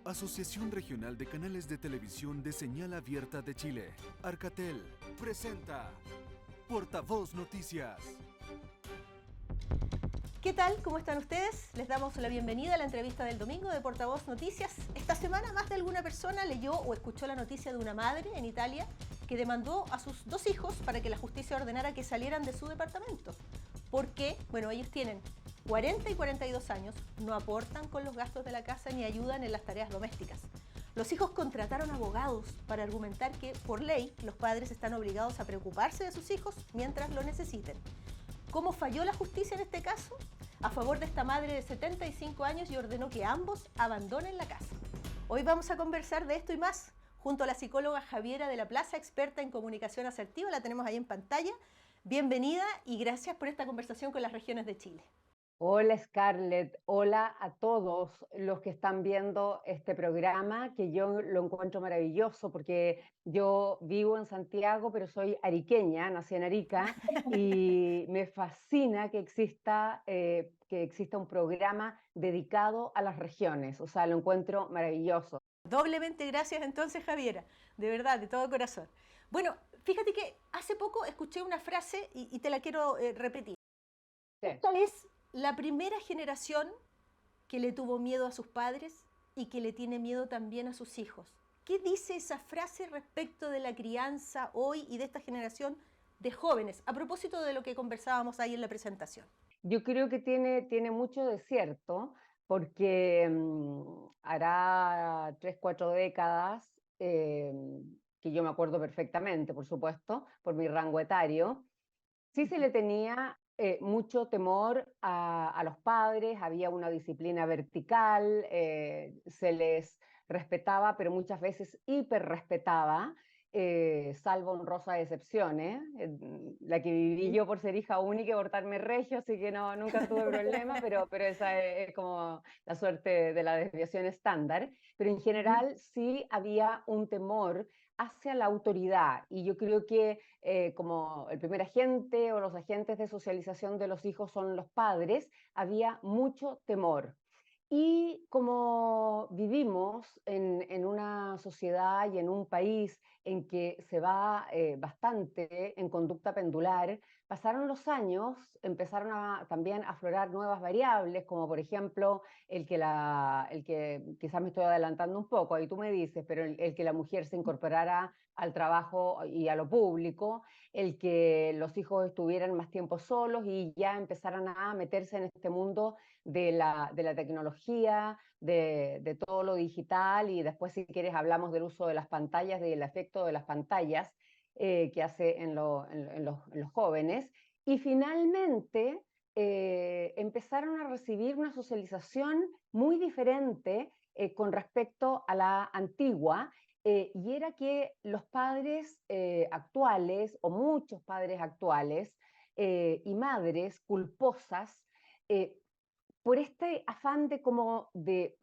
Asociación Regional de Canales de Televisión de Señal Abierta de Chile, Arcatel, presenta Portavoz Noticias. ¿Qué tal? ¿Cómo están ustedes? Les damos la bienvenida a la entrevista del domingo de Portavoz Noticias. Esta semana más de alguna persona leyó o escuchó la noticia de una madre en Italia que demandó a sus dos hijos para que la justicia ordenara que salieran de su departamento. Porque, bueno, ellos tienen 40 y 42 años, no aportan con los gastos de la casa ni ayudan en las tareas domésticas. Los hijos contrataron abogados para argumentar que, por ley, los padres están obligados a preocuparse de sus hijos mientras lo necesiten. ¿Cómo falló la justicia en este caso? A favor de esta madre de 75 años y ordenó que ambos abandonen la casa. Hoy vamos a conversar de esto y más junto a la psicóloga Javiera de la Plaza, experta en comunicación asertiva. La tenemos ahí en pantalla. Bienvenida y gracias por esta conversación con las regiones de Chile. Hola Scarlett, hola a todos los que están viendo este programa, que yo lo encuentro maravilloso porque yo vivo en Santiago, pero soy ariqueña, nací en Arica, y me fascina que exista un programa dedicado a las regiones, o sea, lo encuentro maravilloso. Doblemente gracias entonces, Javiera, de verdad, de todo corazón. Bueno, fíjate que hace poco escuché una frase y te la quiero repetir. Sí. Esta es la primera generación que le tuvo miedo a sus padres y que le tiene miedo también a sus hijos. ¿Qué dice esa frase respecto de la crianza hoy y de esta generación de jóvenes? A propósito de lo que conversábamos ahí en la presentación. Yo creo que tiene mucho de cierto, porque hará 3, 4 décadas, que yo me acuerdo perfectamente, por supuesto, por mi rango etario, sí se le tenía mucho temor a los padres, había una disciplina vertical, se les respetaba, pero muchas veces hiperrespetaba, salvo honrosas excepciones, la que viví yo por ser hija única y portarme regio, así que no, nunca tuve problema, pero esa es como la suerte de la desviación estándar. Pero en general sí había un temor hacia la autoridad, y yo creo que como el primer agente o los agentes de socialización de los hijos son los padres, había mucho temor. Y como vivimos en una sociedad y en un país en que se va bastante en conducta pendular, pasaron los años, empezaron también a aflorar nuevas variables, como por ejemplo el que quizás me estoy adelantando un poco, ahí tú me dices, pero el que la mujer se incorporara al trabajo y a lo público, el que los hijos estuvieran más tiempo solos y ya empezaran a meterse en este mundo de la tecnología, de todo lo digital, y después si quieres hablamos del uso de las pantallas, del efecto de las pantallas que hace en los jóvenes. Y finalmente empezaron a recibir una socialización muy diferente con respecto a la antigua, y era que los padres actuales, o muchos padres actuales, y madres culposas, eh, por este afán o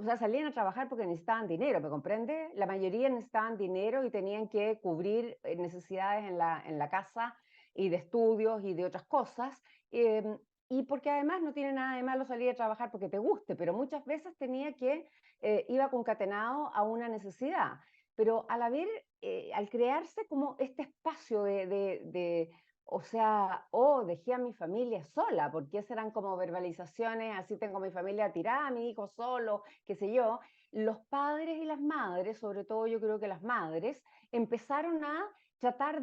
sea, salían a trabajar porque necesitaban dinero, ¿me comprende? La mayoría necesitaban dinero y tenían que cubrir necesidades en la casa, y de estudios y de otras cosas, eh, y porque además no tiene nada de malo salir a trabajar porque te guste, pero muchas veces iba concatenado a una necesidad. Pero al crearse como este espacio o sea, dejé a mi familia sola, porque esas eran como verbalizaciones, así tengo mi familia tirada, mi hijo solo, qué sé yo. Los padres y las madres, sobre todo yo creo que las madres, empezaron a tratar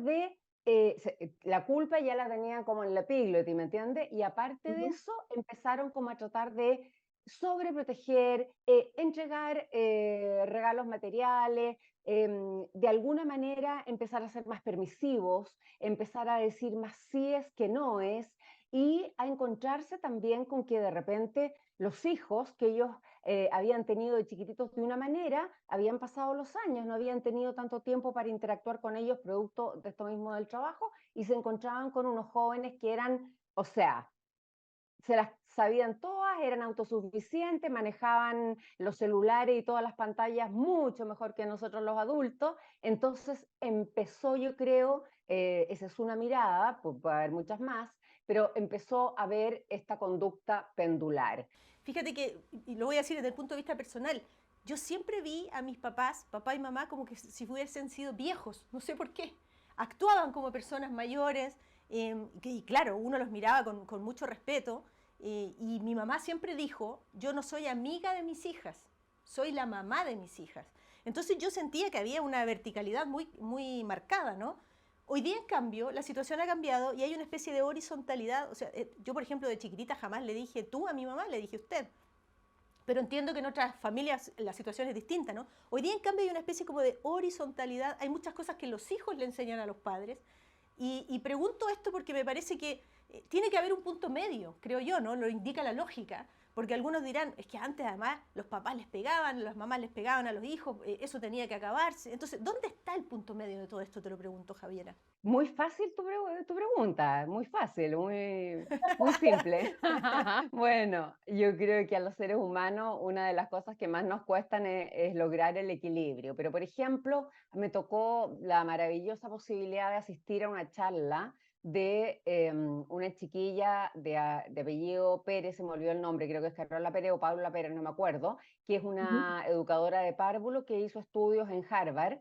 la culpa ya la tenían como en la epígloti, ¿me entiendes? Y aparte de eso, empezaron como a tratar de sobreproteger, entregar regalos materiales, de alguna manera empezar a ser más permisivos, empezar a decir más síes que noes, y a encontrarse también con que de repente los hijos que ellos habían tenido de chiquititos de una manera, habían pasado los años, no habían tenido tanto tiempo para interactuar con ellos producto de esto mismo del trabajo, y se encontraban con unos jóvenes que eran, o sea, se las sabían todas, eran autosuficientes, manejaban los celulares y todas las pantallas mucho mejor que nosotros los adultos. Entonces empezó, yo creo, esa es una mirada, puede haber muchas más, pero empezó a ver esta conducta pendular. Fíjate que, y lo voy a decir desde el punto de vista personal, yo siempre vi a mis papás, papá y mamá, como que si hubiesen sido viejos, no sé por qué. Actuaban como personas mayores, y claro, uno los miraba con mucho respeto, y mi mamá siempre dijo, yo no soy amiga de mis hijas, soy la mamá de mis hijas. Entonces yo sentía que había una verticalidad muy marcada, ¿no? Hoy día, en cambio, la situación ha cambiado y hay una especie de horizontalidad. O sea, yo, por ejemplo, de chiquitita jamás le dije tú a mi mamá, le dije usted. Pero entiendo que en otras familias la situación es distinta, ¿no? Hoy día, en cambio, hay una especie como de horizontalidad. Hay muchas cosas que los hijos le enseñan a los padres. Y pregunto esto porque me parece que tiene que haber un punto medio, creo yo, ¿no? Lo indica la lógica. Porque algunos dirán, es que antes además los papás les pegaban, las mamás les pegaban a los hijos, eso tenía que acabarse. Entonces, ¿dónde está el punto medio de todo esto? Te lo pregunto, Javiera. Muy fácil tu pregunta, muy fácil, muy simple. Bueno, yo creo que a los seres humanos una de las cosas que más nos cuestan es lograr el equilibrio. Pero, por ejemplo, me tocó la maravillosa posibilidad de asistir a una charla de una chiquilla de apellido Pérez, se me olvidó el nombre, creo que es Carola Pérez o Paula Pérez, no me acuerdo, que es Ujú. una educadora de párvulo que hizo estudios en Harvard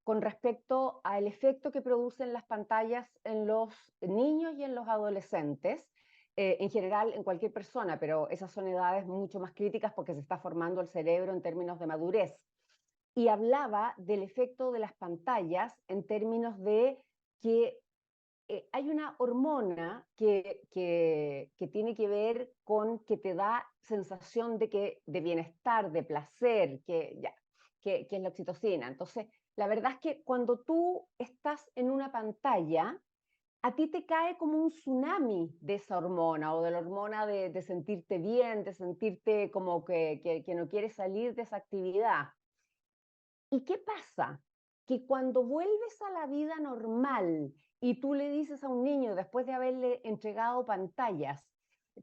con respecto al efecto que producen las pantallas en los niños y en los adolescentes, en general en cualquier persona, pero esas son edades mucho más críticas porque se está formando el cerebro en términos de madurez. Y hablaba del efecto de las pantallas en términos de que hay una hormona que tiene que ver con que te da sensación de bienestar, de placer, que es la oxitocina. Entonces, la verdad es que cuando tú estás en una pantalla, a ti te cae como un tsunami de esa hormona o de la hormona de sentirte bien, de sentirte como que no quieres salir de esa actividad. ¿Y qué pasa? Que cuando vuelves a la vida normal y tú le dices a un niño, después de haberle entregado pantallas,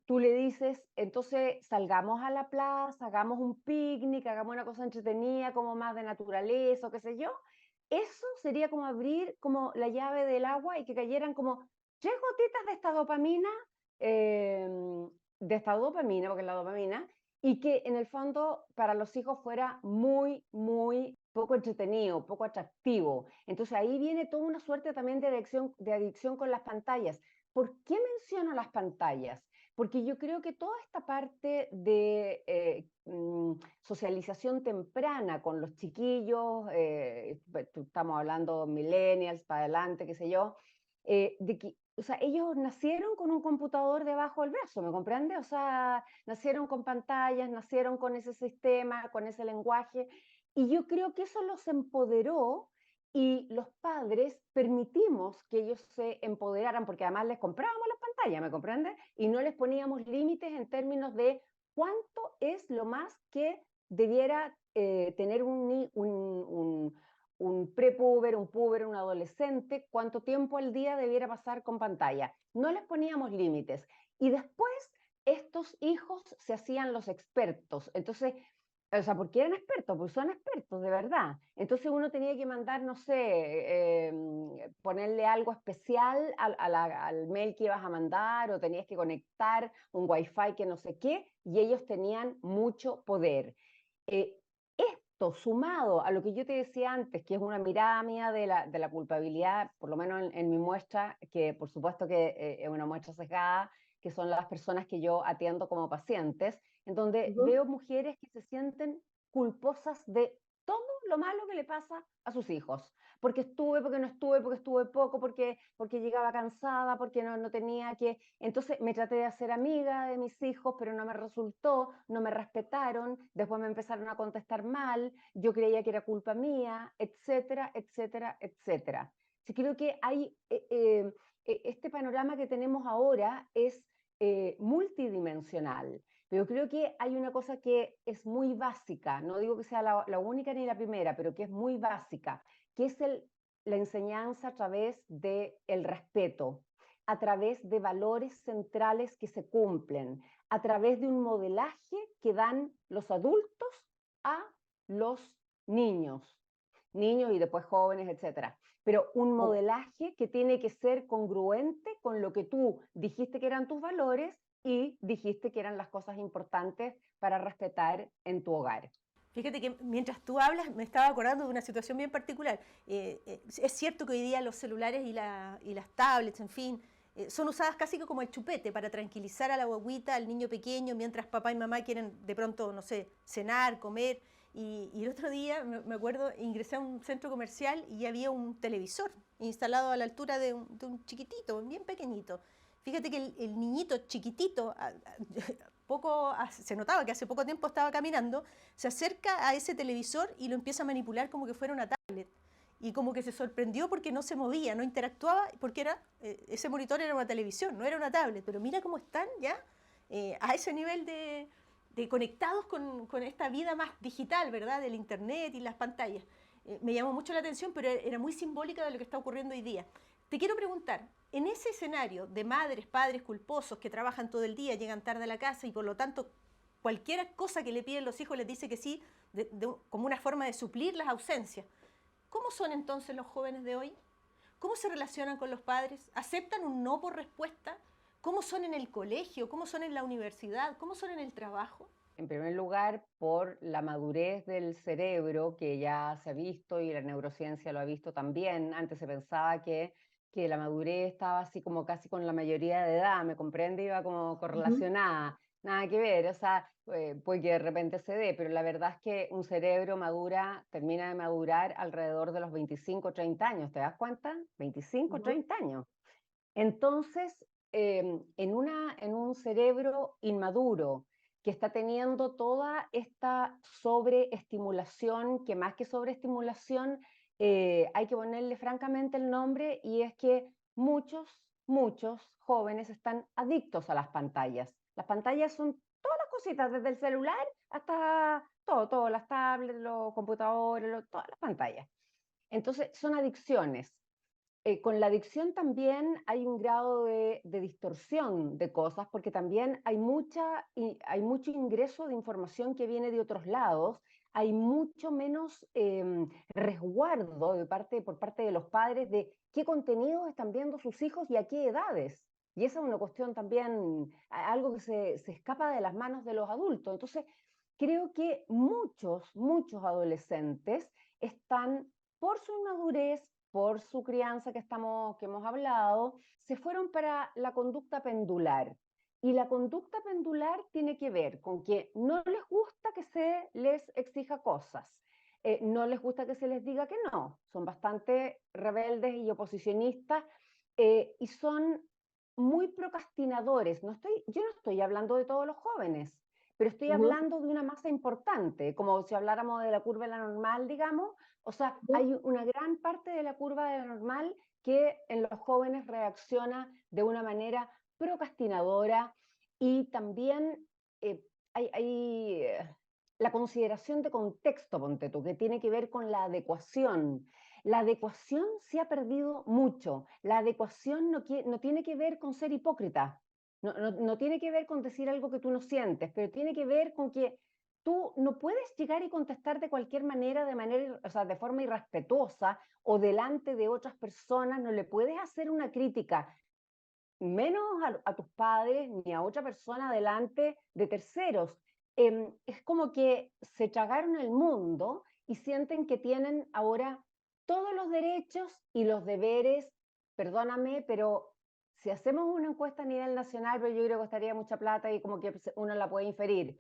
tú le dices, entonces salgamos a la plaza, hagamos un picnic, hagamos una cosa entretenida, como más de naturaleza o qué sé yo, eso sería como abrir como la llave del agua y que cayeran como 3 gotitas eh, de esta dopamina, porque es la dopamina, y que en el fondo para los hijos fuera muy poco entretenido, poco atractivo. Entonces ahí viene toda una suerte también de adicción con las pantallas. ¿Por qué menciono las pantallas? Porque yo creo que toda esta parte de socialización temprana con los chiquillos, estamos hablando millennials, para adelante, qué sé yo, de que, o sea, ellos nacieron con un computador debajo del brazo, ¿me comprende? O sea, nacieron con pantallas, nacieron con ese sistema, con ese lenguaje, y yo creo que eso los empoderó y los padres permitimos que ellos se empoderaran, porque además les comprábamos las pantallas, ¿me comprende? Y no les poníamos límites en términos de cuánto es lo más que debiera tener un prepuber, un puber, un adolescente, cuánto tiempo al día debiera pasar con pantalla. No les poníamos límites. Y después estos hijos se hacían los expertos. Entonces, o sea, porque eran expertos, pues son expertos de verdad. Entonces uno tenía que mandar, no sé, ponerle algo especial al mail que ibas a mandar o tenías que conectar un wifi que no sé qué, y ellos tenían mucho poder. Eh, Esto sumado a lo que yo te decía antes, que es una mirada mía de la culpabilidad, por lo menos en mi muestra, que por supuesto que es una muestra sesgada, que son las personas que yo atiendo como pacientes, en donde Ujú. veo mujeres que se sienten culposas de todo lo malo que le pasa a sus hijos. Porque estuve, porque no estuve, porque estuve poco, porque llegaba cansada, porque no tenía que... Entonces me traté de hacer amiga de mis hijos, pero no me resultó, no me respetaron, después me empezaron a contestar mal, yo creía que era culpa mía, etcétera, etcétera, etcétera. Sí, creo que hay... este panorama que tenemos ahora es multidimensional. Pero creo que hay una cosa que es muy básica, no digo que sea la única ni la primera, pero que es muy básica, que es la enseñanza a través del respeto, a través de valores centrales que se cumplen, a través de un modelaje que dan los adultos a los niños, niños y después jóvenes, etcétera. Pero un modelaje que tiene que ser congruente con lo que tú dijiste que eran tus valores y dijiste que eran las cosas importantes para respetar en tu hogar. Fíjate que mientras tú hablas me estaba acordando de una situación bien particular. Es cierto que hoy día los celulares y las tablets, en fin, son usadas casi como el chupete para tranquilizar a la guaguita, al niño pequeño, mientras papá y mamá quieren de pronto, no sé, cenar, comer. Y el otro día, me acuerdo, ingresé a un centro comercial y había un televisor instalado a la altura de un chiquitito, bien pequeñito. Fíjate que el niñito chiquitito, se notaba que hace poco tiempo estaba caminando, se acerca a ese televisor y lo empieza a manipular como que fuera una tablet. Y como que se sorprendió porque no se movía, no interactuaba, porque ese monitor era una televisión, no era una tablet. Pero mira cómo están ya a ese nivel de conectados con esta vida más digital, ¿verdad? Del internet y las pantallas. Me llamó mucho la atención, pero era muy simbólica de lo que está ocurriendo hoy día. Te quiero preguntar, en ese escenario de madres, padres culposos que trabajan todo el día, llegan tarde a la casa y por lo tanto cualquier cosa que le piden los hijos les dice que sí, como una forma de suplir las ausencias. ¿Cómo son entonces los jóvenes de hoy? ¿Cómo se relacionan con los padres? ¿Aceptan un no por respuesta? ¿Cómo son en el colegio? ¿Cómo son en la universidad? ¿Cómo son en el trabajo? En primer lugar, por la madurez del cerebro que ya se ha visto y la neurociencia lo ha visto también. Antes se pensaba que la madurez estaba así como casi con la mayoría de edad, ¿me comprende? Iba como correlacionada. Nada que ver, o sea, puede que de repente se dé, pero la verdad es que un cerebro termina de madurar alrededor de los 25, 30 años, ¿te das cuenta? 25, 30 años. Entonces, en un cerebro inmaduro que está teniendo toda esta sobreestimulación, que más que sobreestimulación, hay que ponerle francamente el nombre, y es que muchos jóvenes están adictos a las pantallas. Las pantallas son todas las cositas, desde el celular hasta todo, las tablets, los computadores, todas las pantallas. Entonces, son adicciones. Con la adicción también hay un grado de distorsión de cosas, porque también hay mucho ingreso de información que viene de otros lados, hay mucho menos resguardo por parte de los padres de qué contenidos están viendo sus hijos y a qué edades. Y esa es una cuestión también, algo que se escapa de las manos de los adultos. Entonces, creo que muchos adolescentes están, por su inmadurez, por su crianza que hemos hablado, se fueron para la conducta pendular. Y la conducta pendular tiene que ver con que no les gusta que se les exija cosas, no les gusta que se les diga que no, son bastante rebeldes y oposicionistas, y son muy procrastinadores. Yo no estoy hablando de todos los jóvenes, pero estoy hablando de una masa importante, como si habláramos de la curva de la normal, digamos. O sea, hay una gran parte de la curva de la normal que en los jóvenes reacciona de una manera procrastinadora, y también hay la consideración de contexto, ponte tú, que tiene que ver con la adecuación. La adecuación se ha perdido mucho. La adecuación no tiene que ver con ser hipócrita, no tiene que ver con decir algo que tú no sientes, pero tiene que ver con que tú no puedes llegar y contestar de cualquier manera, o sea, de forma irrespetuosa o delante de otras personas. No le puedes hacer una crítica, menos a tus padres ni a otra persona delante de terceros. Es como que se tragaron el mundo y sienten que tienen ahora todos los derechos y los deberes. Perdóname, pero si hacemos una encuesta a nivel nacional, pero yo creo que costaría mucha plata y como que uno la puede inferir.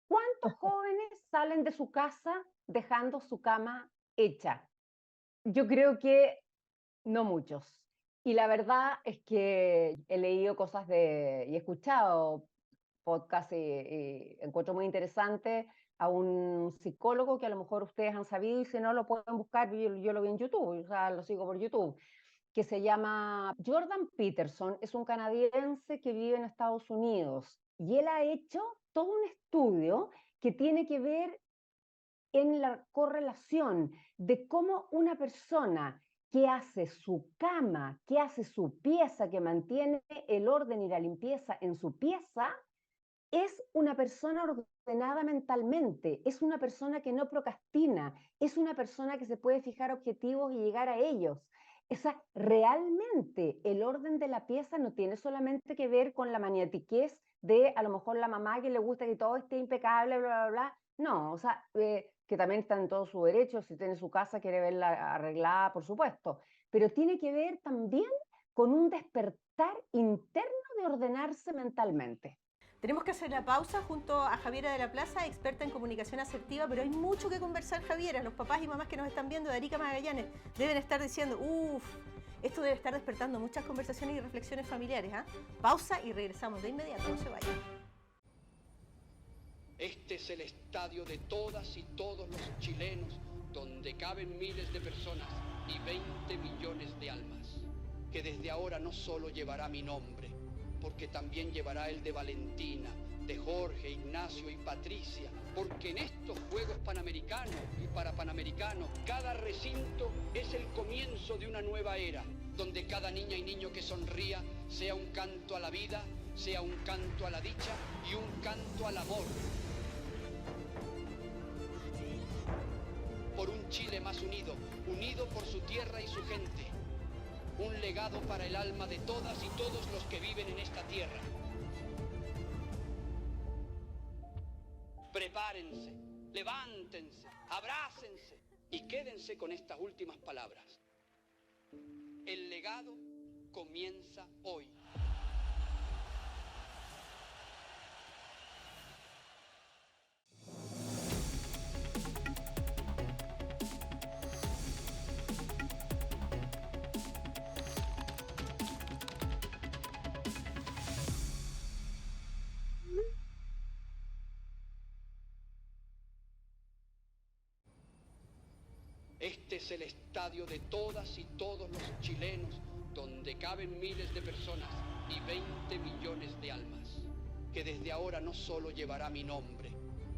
¿Cuántos jóvenes salen de su casa dejando su cama hecha? Yo creo que no muchos. Y la verdad es que he leído cosas y he escuchado podcasts, y encuentro muy interesante a un psicólogo que a lo mejor ustedes han sabido, y si no lo pueden buscar, yo lo vi en YouTube, o sea, lo sigo por YouTube, que se llama Jordan Peterson. Es un canadiense que vive en Estados Unidos, y él ha hecho todo un estudio que tiene que ver en la correlación de cómo una persona que hace su cama, que hace su pieza, que mantiene el orden y la limpieza en su pieza, es una persona ordenada mentalmente, es una persona que no procrastina, es una persona que se puede fijar objetivos y llegar a ellos. Realmente el orden de la pieza no tiene solamente que ver con la maniatiquez de a lo mejor la mamá que le gusta que todo esté impecable, bla, bla, bla. No, o sea, que también está en todo su derecho, si tiene su casa, quiere verla arreglada, por supuesto, pero tiene que ver también con un despertar interno de ordenarse mentalmente. Tenemos que hacer la pausa junto a Javiera de la Plaza, experta en comunicación asertiva, pero hay mucho que conversar, Javiera. Los papás y mamás que nos están viendo de Arica Magallanes deben estar diciendo, uff, esto debe estar despertando muchas conversaciones y reflexiones familiares. Pausa y regresamos de inmediato, no se vayan. Este es el estadio de todas y todos los chilenos, donde caben miles de personas y 20 millones de almas, que desde ahora no solo llevará mi nombre, porque también llevará el de Valentina, de Jorge, Ignacio y Patricia, porque en estos Juegos Panamericanos y Parapanamericanos, cada recinto es el comienzo de una nueva era, donde cada niña y niño que sonría sea un canto a la vida, sea un canto a la dicha y un canto al amor. Por un Chile más unido, unido por su tierra y su gente. Un legado para el alma de todas y todos los que viven en esta tierra. Prepárense, levántense, abrácense y quédense con estas últimas palabras. El legado comienza hoy. Este es el estadio de todas y todos los chilenos, donde caben miles de personas y 20 millones de almas, que desde ahora no solo llevará mi nombre,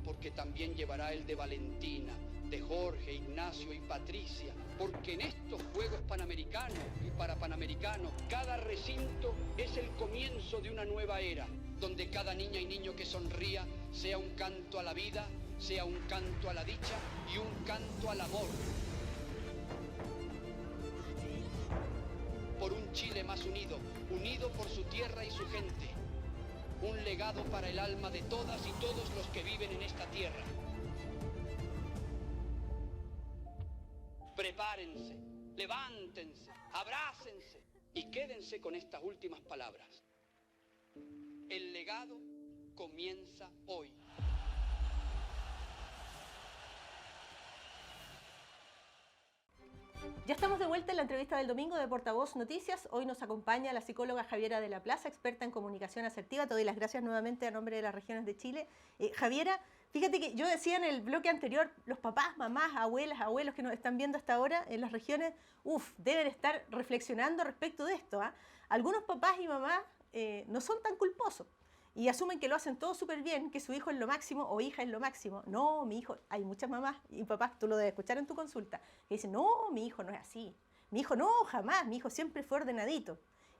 porque también llevará el de Valentina, de Jorge, Ignacio y Patricia, porque en estos Juegos Panamericanos y Parapanamericanos, cada recinto es el comienzo de una nueva era, donde cada niña y niño que sonría sea un canto a la vida, sea un canto a la dicha y un canto al amor. Por un Chile más unido, unido por su tierra y su gente. Un legado para el alma de todas y todos los que viven en esta tierra. Prepárense, levántense, abrácense y quédense con estas últimas palabras. El legado comienza hoy. Ya estamos de vuelta en la entrevista del domingo de Portavoz Noticias. Hoy nos acompaña la psicóloga Javiera de la Plaza, experta en comunicación asertiva. Te doy las gracias nuevamente a nombre de las regiones de Chile. Javiera, fíjate que yo decía en el bloque anterior, los papás, mamás, abuelas, abuelos que nos están viendo hasta ahora en las regiones, deben estar reflexionando respecto de esto. Algunos papás y mamás no son tan culposos y asumen que lo hacen todo súper bien, que su hijo es lo máximo o hija es lo máximo. No, mi hijo, hay muchas mamás y papás, tú lo debes escuchar en tu consulta, que dicen, no, mi hijo no es así. Mi hijo no, jamás, mi hijo siempre fue ordenadito.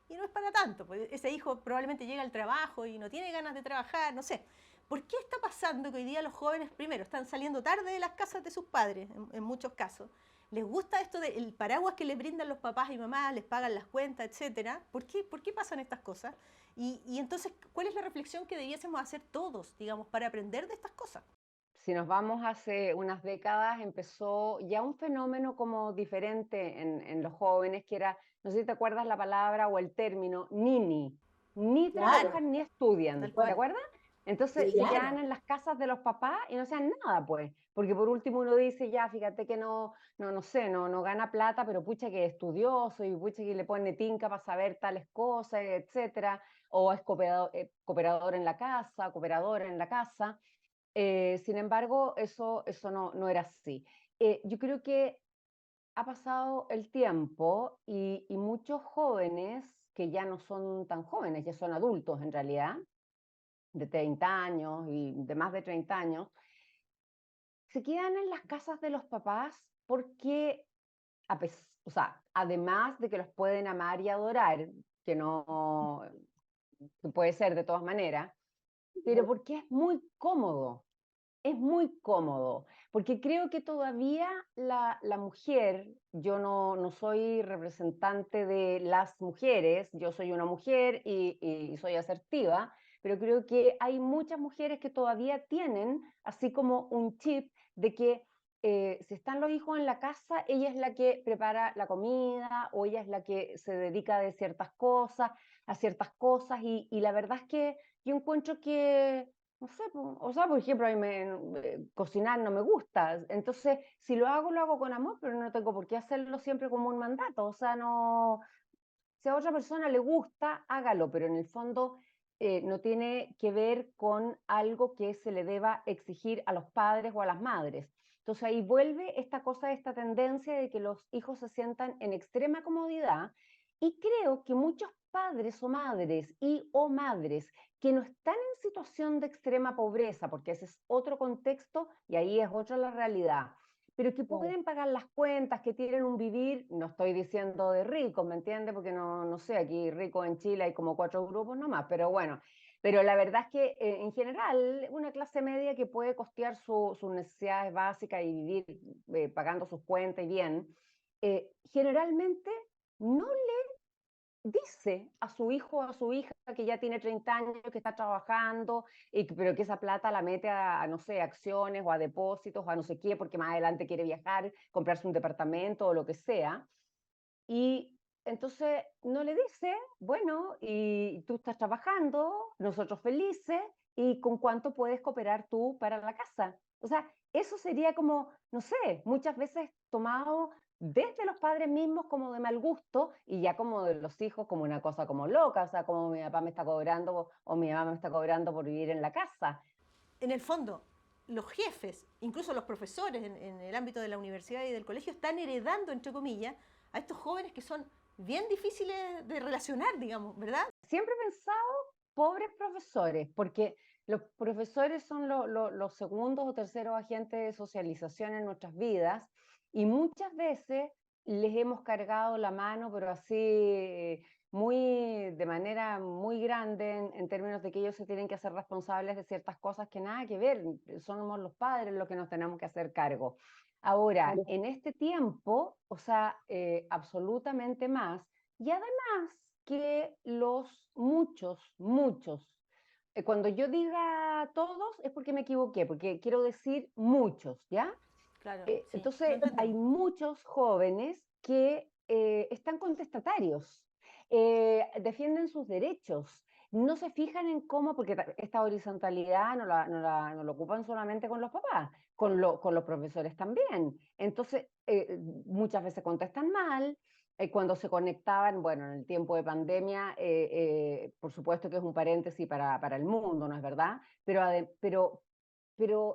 Y no es para tanto, pues ese hijo probablemente llega al trabajo y no tiene ganas de trabajar, no sé. ¿Por qué está pasando que hoy día los jóvenes, primero, están saliendo tarde de las casas de sus padres, en muchos casos? ¿Les gusta esto del paraguas que les brindan los papás y mamás, les pagan las cuentas, etcétera? ¿Por qué pasan estas cosas? Y entonces, ¿cuál es la reflexión que debiésemos hacer todos, digamos, para aprender de estas cosas? Si nos vamos hace unas décadas, empezó ya un fenómeno como diferente en los jóvenes, que era, no sé si te acuerdas la palabra o el término, nini. Ni Claro, trabajan ni estudian, tal ¿te cual. acuerdas? Entonces se Claro. quedan en las casas de los papás y no hacían nada, pues. Porque por último uno dice, ya, fíjate que no sé, no gana plata, pero pucha que es estudioso y pucha que le pone tinca para saber tales cosas, etcétera. O es cooperador en la casa, cooperadora en la casa. Sin embargo, eso no era así. Yo creo que ha pasado el tiempo y muchos jóvenes que ya no son tan jóvenes, ya son adultos en realidad, de 30 años y de más de 30 años, se quedan en las casas de los papás porque, o sea, además de que los pueden amar y adorar, que no que puede ser de todas maneras, pero porque es muy cómodo, porque creo que todavía la mujer, yo no soy representante de las mujeres, yo soy una mujer y soy asertiva, pero creo que hay muchas mujeres que todavía tienen así como un chip de que si están los hijos en la casa, ella es la que prepara la comida o ella es la que se dedica de a ciertas cosas y la verdad es que yo encuentro que, no sé, o sea, por ejemplo, a mí cocinar no me gusta, entonces si lo hago con amor, pero no tengo por qué hacerlo siempre como un mandato, o sea, no, si a otra persona le gusta, hágalo, pero en el fondo no tiene que ver con algo que se le deba exigir a los padres o a las madres. Entonces ahí vuelve esta cosa, esta tendencia de que los hijos se sientan en extrema comodidad y creo que muchos padres o madres que no están en situación de extrema pobreza, porque ese es otro contexto y ahí es otra la realidad, pero que Claro. pueden pagar las cuentas, que tienen un vivir, no estoy diciendo de ricos, ¿me entiendes? Porque no, no sé, aquí rico en Chile hay como 4 grupos nomás, pero bueno, pero la verdad es que en general una clase media que puede costear sus necesidades básicas y vivir pagando sus cuentas y bien, generalmente no dice a su hijo o a su hija que ya tiene 30 años, que está trabajando, pero que esa plata la mete no sé, acciones o a depósitos o a no sé qué, porque más adelante quiere viajar, comprarse un departamento o lo que sea. Y entonces no le dice, bueno, y tú estás trabajando, nosotros felices, y con cuánto puedes cooperar tú para la casa. O sea, eso sería como, no sé, muchas veces tomado desde los padres mismos como de mal gusto y ya como de los hijos como una cosa como loca, o sea, como mi papá me está cobrando o mi mamá me está cobrando por vivir en la casa. En el fondo, los jefes, incluso los profesores en el ámbito de la universidad y del colegio, están heredando, entre comillas, a estos jóvenes que son bien difíciles de relacionar, digamos, ¿verdad? Siempre he pensado, pobres profesores, porque los profesores son los segundos o terceros agentes de socialización en nuestras vidas y muchas veces les hemos cargado la mano, pero así de manera muy grande en términos de que ellos se tienen que hacer responsables de ciertas cosas que nada que ver, somos los padres los que nos tenemos que hacer cargo. Ahora, en este tiempo, o sea, absolutamente más, y además que muchos, cuando yo diga todos es porque me equivoqué, porque quiero decir muchos, ¿ya? Claro, sí, lo Entonces, hay entendemos. muchos jóvenes que están contestatarios, defienden sus derechos, no se fijan en cómo, porque esta horizontalidad no la ocupan solamente con los papás, con los profesores también. Entonces, muchas veces contestan mal. Cuando se conectaban, bueno, en el tiempo de pandemia, por supuesto que es un paréntesis para el mundo, ¿no es verdad? Pero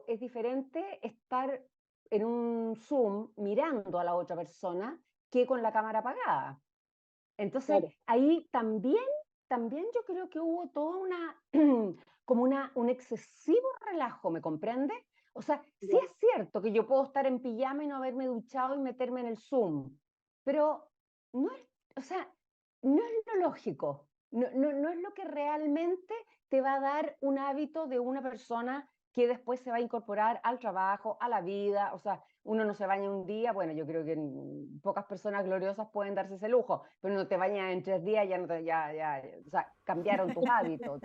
es diferente estar en un Zoom mirando a la otra persona que con la cámara apagada. Entonces, Claro. ahí también yo creo que hubo toda como un excesivo relajo, ¿me comprende? O sea, sí es cierto que yo puedo estar en pijama y no haberme duchado y meterme en el Zoom, pero no es, o sea, no es lo lógico, no es lo que realmente te va a dar un hábito de una persona que después se va a incorporar al trabajo, a la vida, o sea, uno no se baña un día, bueno, yo creo que pocas personas gloriosas pueden darse ese lujo, pero no te bañas en 3 días, o sea, cambiaron tus hábitos.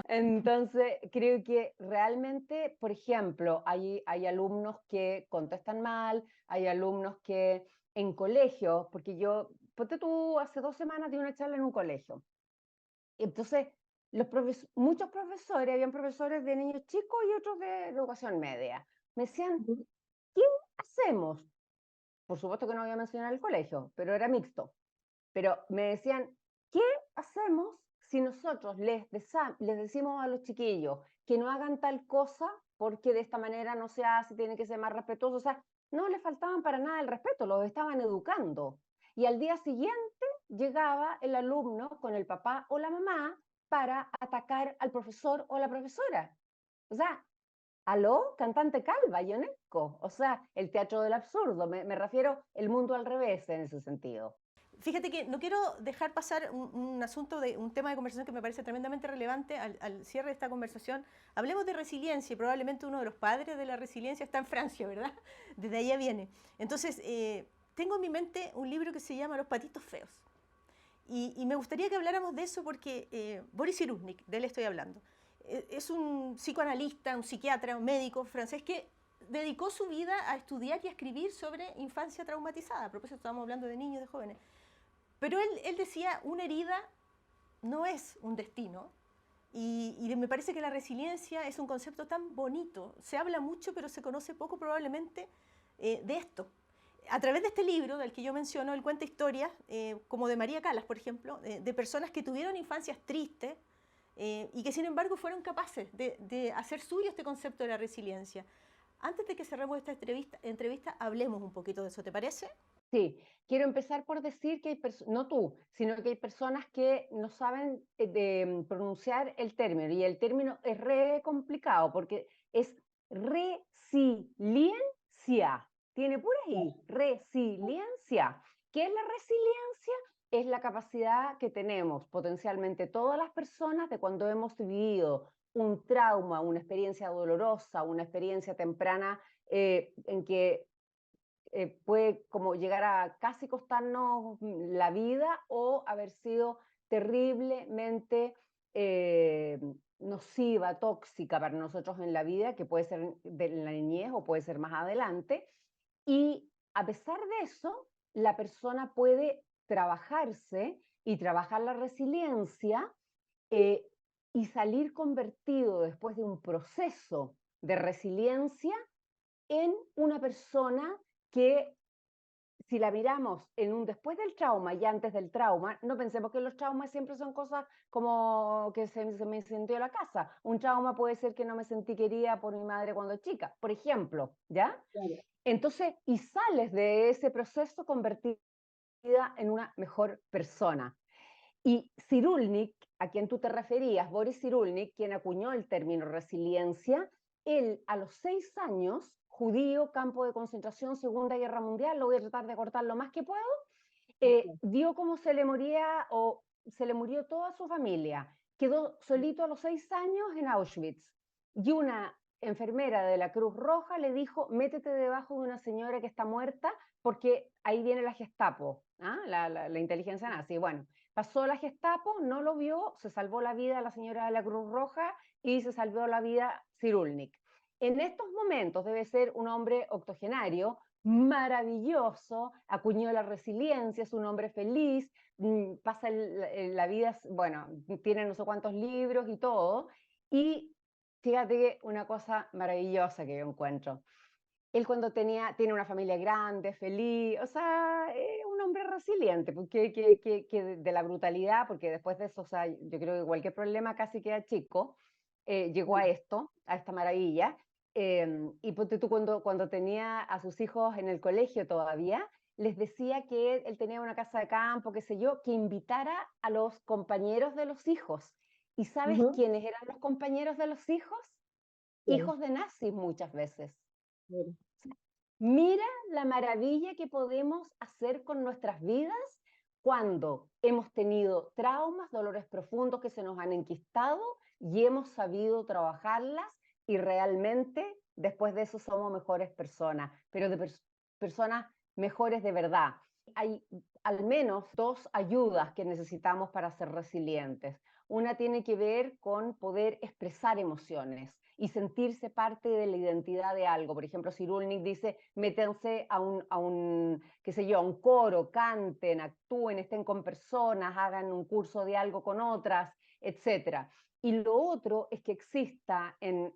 Entonces, creo que realmente, por ejemplo, hay alumnos que contestan mal, hay alumnos que en colegios, porque ponte tú, hace 2 semanas di una charla en un colegio, entonces, muchos profesores, habían profesores de niños chicos y otros de educación media, me decían, ¿qué hacemos? Por supuesto que no voy a mencionar el colegio, pero era mixto. Pero me decían, ¿qué hacemos si nosotros les decimos a los chiquillos que no hagan tal cosa porque de esta manera no se hace, tienen que ser más respetuosos? O sea, no les faltaban para nada el respeto, los estaban educando. Y al día siguiente llegaba el alumno con el papá o la mamá para atacar al profesor o la profesora. O sea, aló, cantante calva, Ionesco. O sea, el teatro del absurdo. Me refiero el mundo al revés en ese sentido. Fíjate que no quiero dejar pasar un asunto, un tema de conversación que me parece tremendamente relevante al cierre de esta conversación. Hablemos de resiliencia y probablemente uno de los padres de la resiliencia está en Francia, ¿verdad? Desde allá viene. Entonces, tengo en mi mente un libro que se llama Los patitos feos. Y me gustaría que habláramos de eso porque Boris Cyrulnik, de él estoy hablando, es un psicoanalista, un psiquiatra, un médico francés que dedicó su vida a estudiar y a escribir sobre infancia traumatizada. A propósito, estamos hablando de niños, de jóvenes. Pero él decía, una herida no es un destino. Y me parece que la resiliencia es un concepto tan bonito. Se habla mucho, pero se conoce poco probablemente de esto. A través de este libro, del que yo menciono, él cuenta historias, como de María Calas, por ejemplo, de personas que tuvieron infancias tristes y que sin embargo fueron capaces de hacer suyo este concepto de la resiliencia. Antes de que cerremos esta entrevista, hablemos un poquito de eso, ¿te parece? Sí, quiero empezar por decir que hay no tú, sino que hay personas que no saben pronunciar el término, y el término es re complicado porque es resiliencia, tiene puras I, resiliencia. ¿Qué es la resiliencia? Es la capacidad que tenemos potencialmente todas las personas de cuando hemos vivido un trauma, una experiencia dolorosa, una experiencia temprana en que puede como llegar a casi costarnos la vida o haber sido terriblemente nociva, tóxica para nosotros en la vida, que puede ser de la niñez o puede ser más adelante. Y a pesar de eso, la persona puede trabajarse y trabajar la resiliencia eh, y salir convertido después de un proceso de resiliencia en una persona que, si la miramos en un después del trauma y antes del trauma, no pensemos que los traumas siempre son cosas como que se me incendió la casa. Un trauma puede ser que no me sentí querida por mi madre cuando chica, por ejemplo, ¿ya? Claro. Entonces, y sales de ese proceso convertida en una mejor persona. Y Cyrulnik, a quien tú te referías, Boris Cyrulnik, quien acuñó el término resiliencia, él a los 6 años, judío, campo de concentración, Segunda Guerra Mundial, lo voy a tratar de cortar lo más que puedo, vio cómo se le moría o se le murió toda su familia. Quedó solito a los 6 años en Auschwitz. Y una enfermera de la Cruz Roja le dijo, métete debajo de una señora que está muerta porque ahí viene la Gestapo, ¿ah? la inteligencia nazi. Bueno, pasó la Gestapo, no lo vio, se salvó la vida la señora de la Cruz Roja y se salvó la vida Cyrulnik. En estos momentos debe ser un hombre octogenario, maravilloso, acuñó la resiliencia, es un hombre feliz, pasa la vida, bueno, tiene no sé cuántos libros y todo, y fíjate que una cosa maravillosa que yo encuentro. Él cuando tiene una familia grande, feliz, o sea, un hombre resiliente, porque que de la brutalidad, porque después de eso, o sea, yo creo que cualquier problema casi queda chico, llegó a esto, a esta maravilla. Y ponte tú cuando tenía a sus hijos en el colegio todavía, les decía que él tenía una casa de campo, qué sé yo, que invitara a los compañeros de los hijos. ¿Y sabes quiénes eran los compañeros de los hijos? Hijos de nazis muchas veces. Mira la maravilla que podemos hacer con nuestras vidas cuando hemos tenido traumas, dolores profundos que se nos han enquistado y hemos sabido trabajarlas, y realmente después de eso somos mejores personas, pero de personas mejores de verdad. Hay al menos 2 ayudas que necesitamos para ser resilientes. Una tiene que ver con poder expresar emociones y sentirse parte de la identidad de algo. Por ejemplo, Cyrulnik dice, métanse qué sé yo, a un coro, canten, actúen, estén con personas, hagan un curso de algo con otras, etc. Y lo otro es que exista en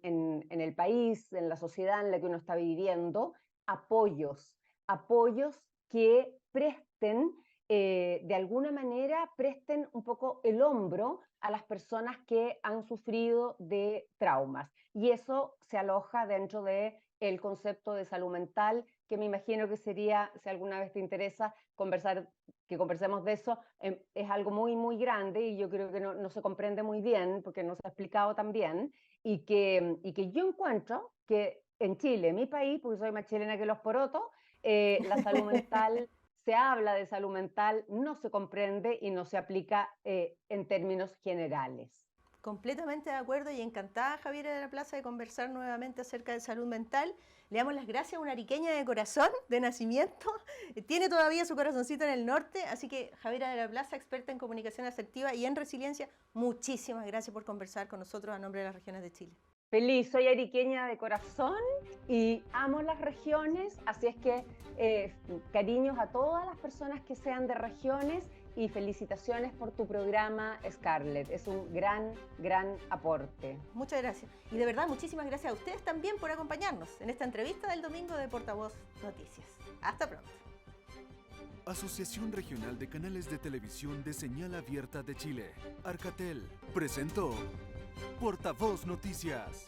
el país, en la sociedad en la que uno está viviendo, apoyos que presten, de alguna manera, presten un poco el hombro a las personas que han sufrido de traumas. Y eso se aloja dentro del concepto de salud mental, que me imagino que sería, si alguna vez te interesa, que conversemos de eso, es algo muy, muy grande y yo creo que no se comprende muy bien, porque no se ha explicado tan bien, y que yo encuentro que en Chile, mi país, porque soy más chilena que los porotos, la salud mental, se habla de salud mental, no se comprende y no se aplica en términos generales. Completamente de acuerdo y encantada, Javiera de la Plaza, de conversar nuevamente acerca de salud mental. Le damos las gracias a una ariqueña de corazón, de nacimiento. Tiene todavía su corazoncito en el norte, así que Javiera de la Plaza, experta en comunicación asertiva y en resiliencia, muchísimas gracias por conversar con nosotros a nombre de las regiones de Chile. Feliz, soy ariqueña de corazón y amo las regiones, así es que cariños a todas las personas que sean de regiones y felicitaciones por tu programa, Scarlett. Es un gran, gran aporte. Muchas gracias. Y de verdad, muchísimas gracias a ustedes también por acompañarnos en esta entrevista del domingo de Portavoz Noticias. Hasta pronto. Asociación Regional de Canales de Televisión de Señal Abierta de Chile, Arcatel, presentó Portavoz Noticias.